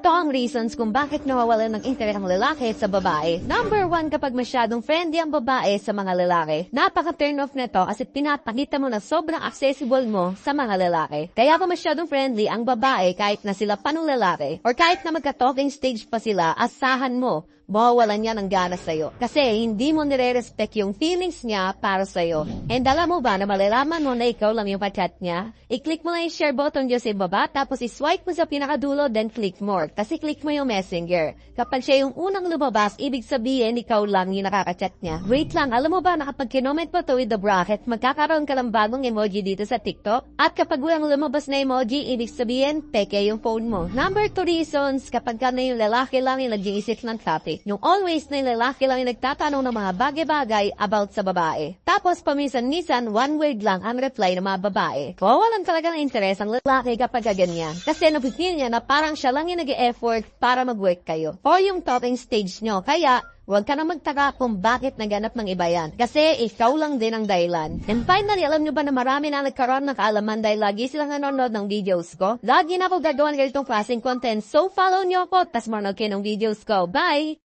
Ito ang reasons kung bakit nawawalan ng interest ang lalaki sa babae. Number 1, kapag masyadong friendly ang babae sa mga lalaki. Napaka-turn off na to kasi pinapakita mo na sobrang accessible mo sa mga lalaki. Kaya kung masyadong friendly ang babae kahit na sila panong lalaki or kahit na magka-talking stage pa sila, asahan mo, mawawalan niya ng gana sa'yo. Kasi hindi mo nire-respect yung feelings niya para sa'yo. And alam mo ba na malalaman mo na ikaw lang yung pa-chat niya? I-click mo lang yung share button dyan sa baba, tapos i-swipe mo sa pinakadulo, then click more. Kasi click mo yung messenger. Kapag siya yung unang lumabas, ibig sabihin ikaw lang yung nakaka-chat niya. Wait lang, alam mo ba na kapag kinoment mo to with the bracket, magkakaroon ka ng bagong emoji dito sa TikTok? At kapag walang lumabas na emoji, ibig sabihin, peke yung phone mo. Number 2 reasons, kapag ka na yung lalaki lang yung nag-iisip ng topic. Yung always na yung lalaki lang yung nagtatanong ng mga bagay-bagay about sa babae. Tapos paminsan-minsan, one word lang ang reply ng mga babae. Wawalan talaga ng interes ang lalaki kapag ganyan. Kasi napipil niya na parang siya lang yung nag-e-effort para mag-work kayo. O yung talking stage nyo. Kaya, huwag ka na magtaka kung bakit naganap ng iba yan. Kasi ikaw lang din ang dahilan. And finally, alam nyo ba na marami na nagkaroon ng kaalaman dahil lagi silang nanonood ng videos ko? Lagi na ako gagawa ng ganitong klaseng content. So follow nyo ako, tas manood kayo ng videos ko. Bye!